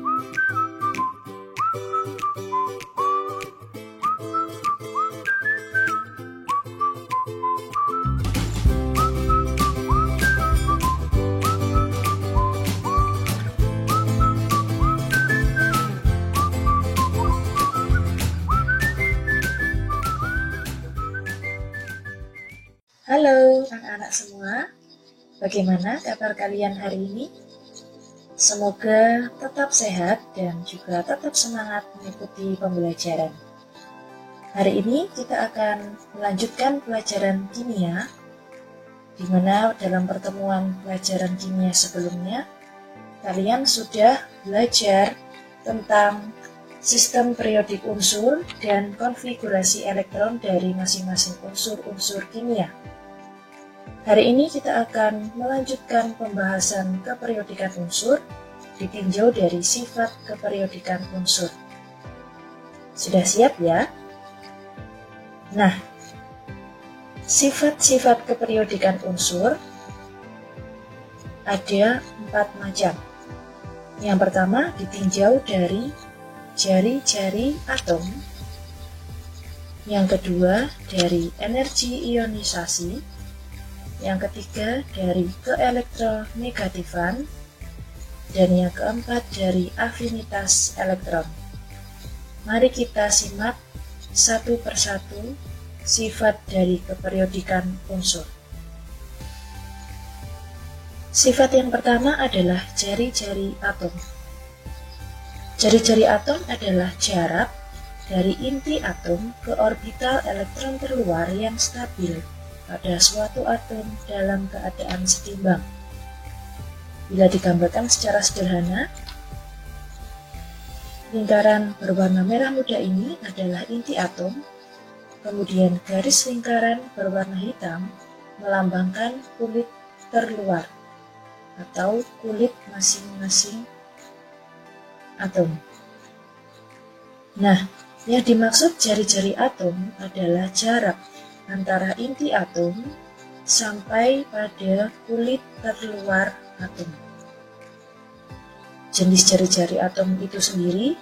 Halo anak-anak semua, bagaimana kabar kalian hari ini? Semoga tetap sehat dan juga tetap semangat mengikuti pembelajaran. Hari ini kita akan melanjutkan pelajaran kimia, di mana dalam pertemuan pelajaran kimia sebelumnya, kalian sudah belajar tentang sistem periodik unsur dan konfigurasi elektron dari masing-masing unsur-unsur kimia. Hari ini kita akan melanjutkan pembahasan keperiodikan unsur ditinjau dari sifat keperiodikan unsur. Sudah siap ya? Nah, sifat-sifat keperiodikan unsur ada 4 macam. Yang pertama ditinjau dari jari-jari atom. Yang kedua dari energi ionisasi. Yang ketiga dari keelektronegatifan, dan yang keempat dari afinitas elektron. Mari kita simak satu persatu sifat dari keperiodikan unsur. Sifat yang pertama adalah jari-jari atom. Jari-jari atom adalah jarak dari inti atom ke orbital elektron terluar yang stabil pada suatu atom dalam keadaan setimbang. Bila digambarkan secara sederhana, lingkaran berwarna merah muda ini adalah inti atom, kemudian garis lingkaran berwarna hitam melambangkan kulit terluar atau kulit masing-masing atom. Nah, yang dimaksud jari-jari atom adalah jarak antara inti atom sampai pada kulit terluar atom. Jenis jari-jari atom itu sendiri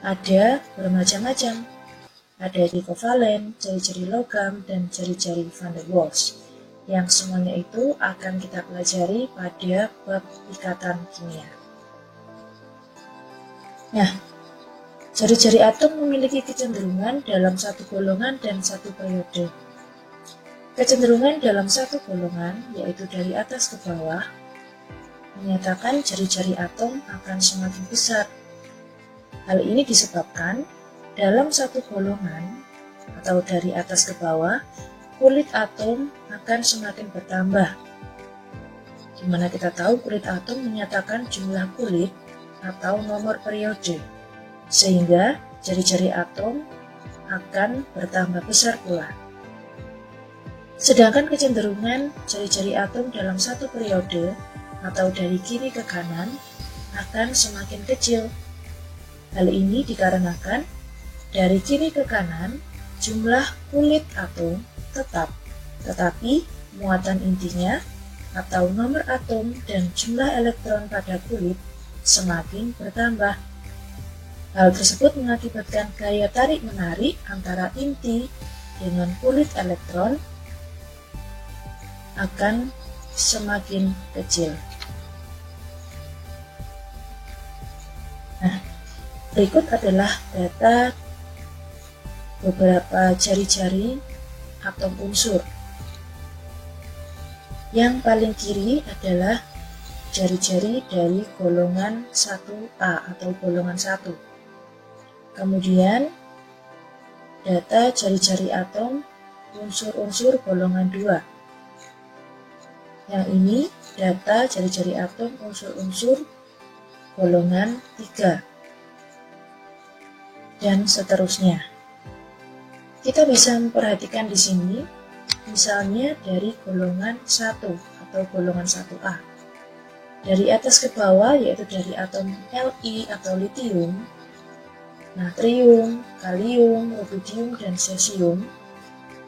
ada bermacam-macam. Ada jari kovalen, jari-jari logam, dan jari-jari van der Waals. Yang semuanya itu akan kita pelajari pada bab ikatan kimia. Nah, jari-jari atom memiliki kecenderungan dalam satu golongan dan satu periode. Kecenderungan dalam satu golongan, yaitu dari atas ke bawah, menyatakan jari-jari atom akan semakin besar. Hal ini disebabkan dalam satu golongan, atau dari atas ke bawah, kulit atom akan semakin bertambah. Di mana kita tahu kulit atom menyatakan jumlah kulit atau nomor periode, sehingga jari-jari atom akan bertambah besar pula. Sedangkan kecenderungan jari-jari atom dalam satu periode atau dari kiri ke kanan akan semakin kecil. Hal ini dikarenakan dari kiri ke kanan jumlah kulit atom tetap, tetapi muatan intinya atau nomor atom dan jumlah elektron pada kulit semakin bertambah. Hal tersebut mengakibatkan gaya tarik-menarik antara inti dengan kulit elektron akan semakin kecil. Nah, berikut adalah data beberapa jari-jari atom unsur. Yang paling kiri adalah jari-jari dari golongan 1A atau golongan 1. Kemudian data jari-jari atom unsur-unsur golongan 2. Yang ini data jari-jari atom unsur-unsur golongan 3. Dan seterusnya. Kita bisa memperhatikan di sini, misalnya dari golongan 1 atau golongan 1A. Dari atas ke bawah, yaitu dari atom Li atau litium, natrium, kalium, rubidium, dan cesium,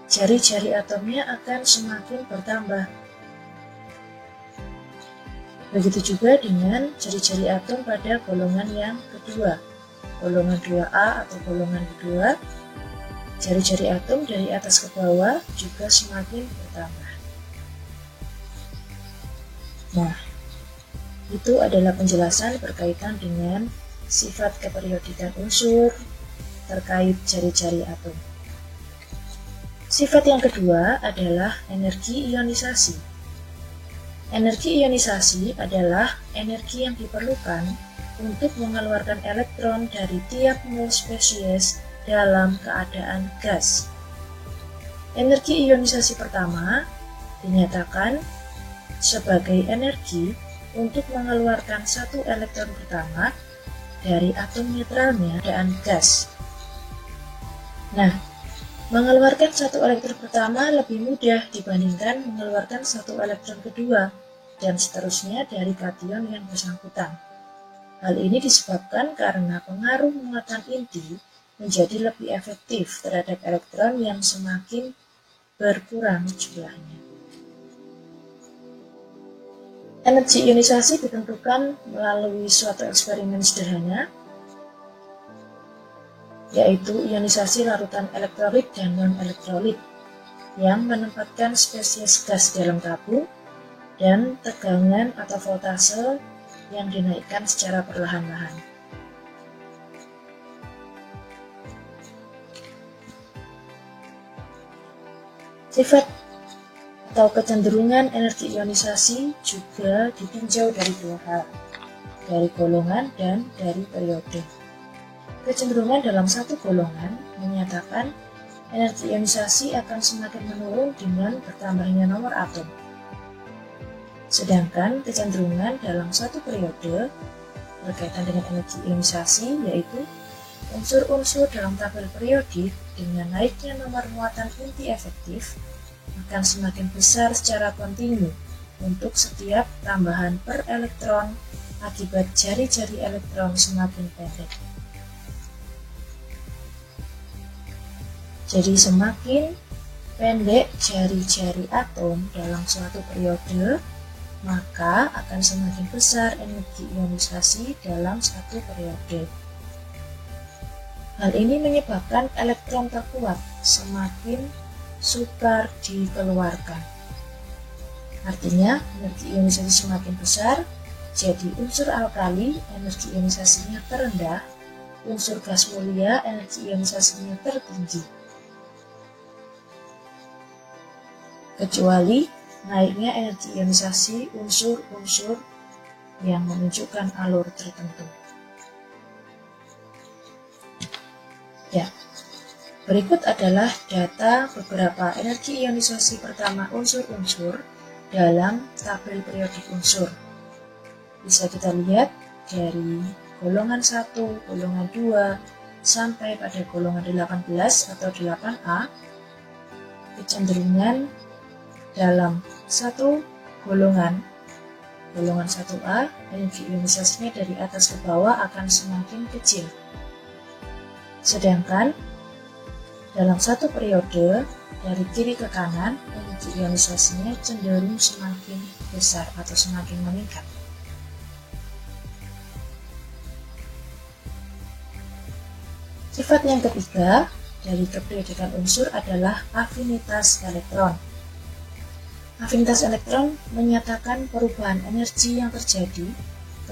jari-jari atomnya akan semakin bertambah. Begitu juga dengan jari-jari atom pada golongan yang kedua, golongan 2A atau golongan kedua, jari-jari atom dari atas ke bawah juga semakin bertambah. Nah, itu adalah penjelasan berkaitan dengan sifat keperiodikan unsur terkait jari-jari atom. Sifat yang kedua adalah energi ionisasi. Energi ionisasi adalah energi yang diperlukan untuk mengeluarkan elektron dari tiap mol spesies dalam keadaan gas. Energi ionisasi pertama dinyatakan sebagai energi untuk mengeluarkan satu elektron pertama dari atom netralnya keadaan gas. Nah, mengeluarkan satu elektron pertama lebih mudah dibandingkan mengeluarkan satu elektron kedua, dan seterusnya dari kation yang bersangkutan. Hal ini disebabkan karena pengaruh muatan inti menjadi lebih efektif terhadap elektron yang semakin berkurang jumlahnya. Energi ionisasi ditentukan melalui suatu eksperimen sederhana, yaitu ionisasi larutan elektrolit dan non-elektrolit yang menempatkan spesies gas dalam tabung dan tegangan atau voltase yang dinaikkan secara perlahan-lahan. Sifat atau kecenderungan energi ionisasi juga ditinjau dari dua hal, dari golongan dan dari periode. Kecenderungan dalam satu golongan menyatakan energi ionisasi akan semakin menurun dengan bertambahnya nomor atom. Sedangkan kecenderungan dalam satu periode berkaitan dengan energi ionisasi yaitu unsur-unsur dalam tabel periodik dengan naiknya nomor muatan inti efektif akan semakin besar secara kontinu untuk setiap tambahan per elektron akibat jari-jari elektron semakin pendek. Jadi semakin pendek jari-jari atom dalam suatu periode, maka akan semakin besar energi ionisasi dalam satu periode. Hal ini menyebabkan elektron terkuat semakin sukar dikeluarkan. Artinya, energi ionisasi semakin besar, jadi unsur alkali energi ionisasinya terendah, unsur gas mulia energi ionisasinya tertinggi. Kecuali naiknya energi ionisasi unsur-unsur yang menunjukkan alur tertentu. Ya, berikut adalah data beberapa energi ionisasi pertama unsur-unsur dalam tabel periodik unsur. Bisa kita lihat dari golongan 1, golongan 2, sampai pada golongan 18 atau 8A, kecenderungan dalam satu golongan 1A, energi ionisasinya dari atas ke bawah akan semakin kecil. Sedangkan dalam satu periode dari kiri ke kanan, energi ionisasinya cenderung semakin besar atau semakin meningkat. Sifat yang ketiga dari keperiodikan unsur adalah afinitas elektron. Afinitas elektron menyatakan perubahan energi yang terjadi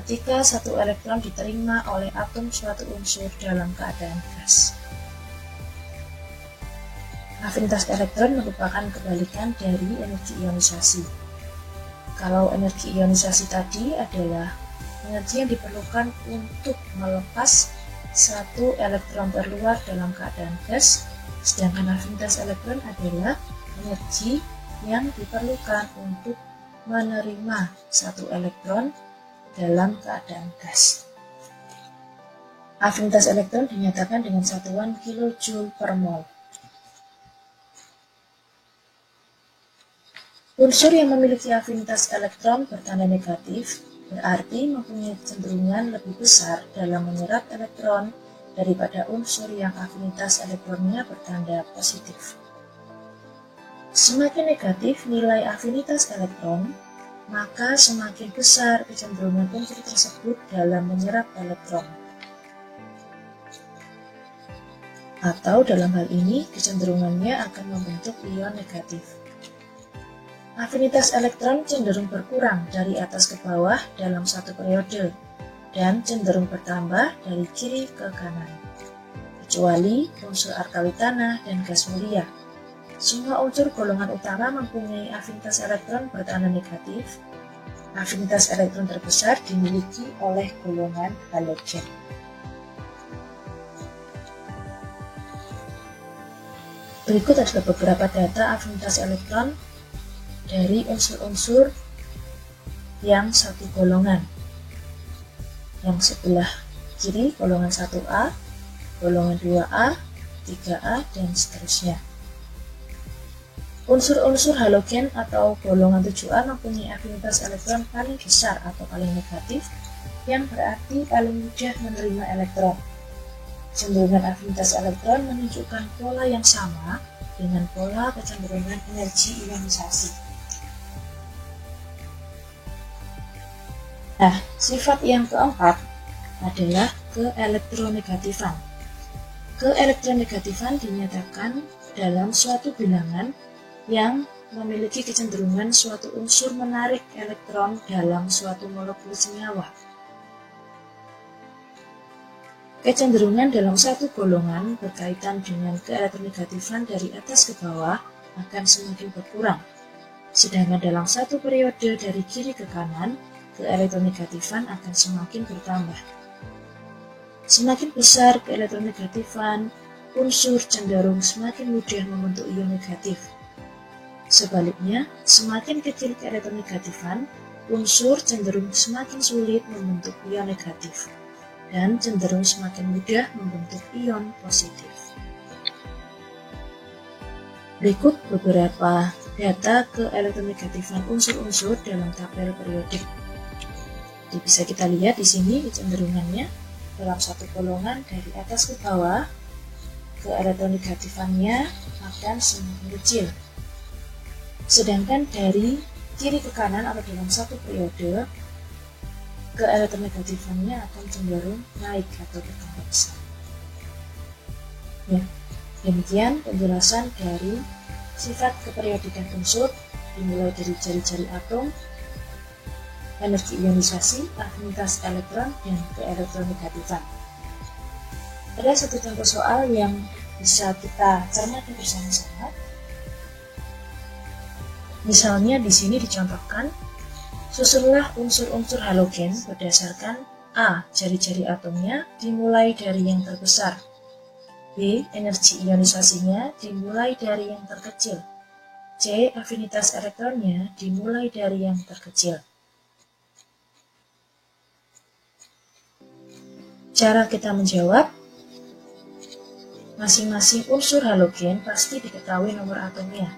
ketika satu elektron diterima oleh atom suatu unsur dalam keadaan gas. Afinitas elektron merupakan kebalikan dari energi ionisasi. Kalau energi ionisasi tadi adalah energi yang diperlukan untuk melepas satu elektron terluar dalam keadaan gas, sedangkan afinitas elektron adalah energi yang diperlukan untuk menerima satu elektron dalam keadaan gas. Afinitas elektron dinyatakan dengan satuan kilojoule per mol. Unsur yang memiliki afinitas elektron bertanda negatif berarti mempunyai kecenderungan lebih besar dalam menyerap elektron daripada unsur yang afinitas elektronnya bertanda positif. Semakin negatif nilai afinitas elektron, maka semakin besar kecenderungan unsur tersebut dalam menyerap elektron. Atau dalam hal ini, kecenderungannya akan membentuk ion negatif. Afinitas elektron cenderung berkurang dari atas ke bawah dalam satu periode, dan cenderung bertambah dari kiri ke kanan. Kecuali unsur alkali tanah dan gas mulia. Semua unsur golongan utama mempunyai afinitas elektron bertanda negatif. Afinitas elektron terbesar dimiliki oleh golongan halogen. Berikut adalah beberapa data afinitas elektron dari unsur-unsur yang satu golongan. Yang sebelah kiri golongan 1A, golongan 2A, 3A, dan seterusnya. Unsur-unsur halogen atau golongan 7A mempunyai afinitas elektron paling besar atau paling negatif, yang berarti paling mudah menerima elektron. Cenderungan afinitas elektron menunjukkan pola yang sama dengan pola kecenderungan energi ionisasi. Nah, sifat yang keempat adalah keelektronegatifan. Keelektronegatifan dinyatakan dalam suatu bilangan yang memiliki kecenderungan suatu unsur menarik elektron dalam suatu molekul senyawa. Kecenderungan dalam satu golongan berkaitan dengan keelektronegatifan dari atas ke bawah akan semakin berkurang. Sedangkan dalam satu periode dari kiri ke kanan, keelektronegatifan akan semakin bertambah. Semakin besar keelektronegatifan, unsur cenderung semakin mudah membentuk ion negatif. Sebaliknya, semakin kecil keelektronegatifan, unsur cenderung semakin sulit membentuk ion negatif dan cenderung semakin mudah membentuk ion positif. Berikut beberapa data keelektronegatifan unsur-unsur dalam tabel periodik. Bisa kita lihat di sini kecenderungannya dalam satu golongan dari atas ke bawah, keelektronegatifannya akan semakin kecil. Sedangkan dari kiri ke kanan atau dalam satu periode, keelektronegatifannya akan cenderung naik atau bertambah besar. Ya, demikian penjelasan dari sifat keperiodikan unsur dimulai dari ciri-ciri atom, energi ionisasi, afinitas elektron, dan keelektronegatifan. Ada satu contoh soal yang bisa kita cermati bersama-sama. Misalnya di sini dicontohkan, susunlah unsur-unsur halogen berdasarkan A. Ciri-ciri atomnya dimulai dari yang terbesar, B. Energi ionisasinya dimulai dari yang terkecil, C. Afinitas elektronnya dimulai dari yang terkecil. Cara kita menjawab, masing-masing unsur halogen pasti diketahui nomor atomnya.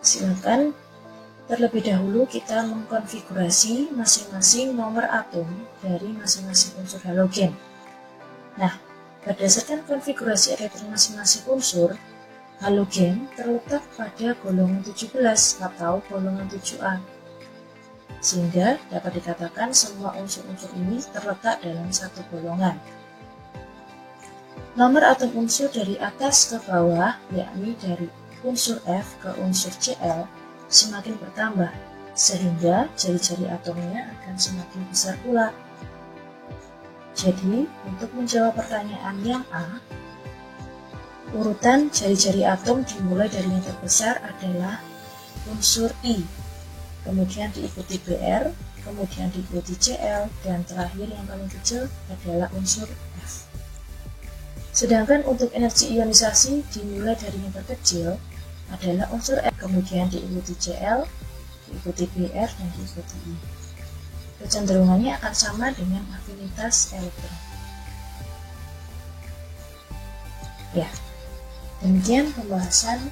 Silakan terlebih dahulu kita mengkonfigurasi masing-masing nomor atom dari masing-masing unsur halogen. Nah, berdasarkan konfigurasi elektron masing-masing unsur, halogen terletak pada golongan 17 atau golongan 7A. Sehingga dapat dikatakan semua unsur-unsur ini terletak dalam satu golongan. Nomor atom unsur dari atas ke bawah, yakni dari unsur F ke unsur Cl, semakin bertambah, sehingga ciri-ciri atomnya akan semakin besar pula. Jadi, untuk menjawab pertanyaan yang A, urutan ciri-ciri atom dimulai dari yang terbesar adalah unsur I, kemudian diikuti Br, kemudian diikuti Cl, dan terakhir yang paling kecil adalah unsur F. Sedangkan untuk energi ionisasi dimulai dari yang terkecil adalah unsur F, kemudian diikuti Cl, diikuti Br, dan diikuti I. Kecenderungannya akan sama dengan afinitas elektron. Ya, demikian pembahasan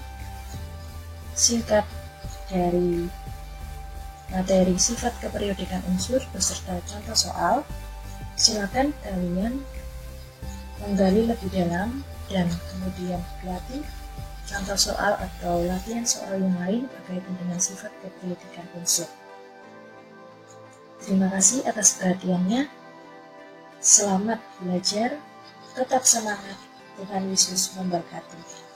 singkat dari materi sifat keperiodikan unsur beserta contoh soal. Silakan kalian menggali lebih dalam dan kemudian berlatih contoh soal atau latihan soal yang lain berkaitan dengan sifat kepolitikan unsur. Terima kasih atas perhatiannya. Selamat belajar, tetap semangat, Tuhan Yesus memberkati.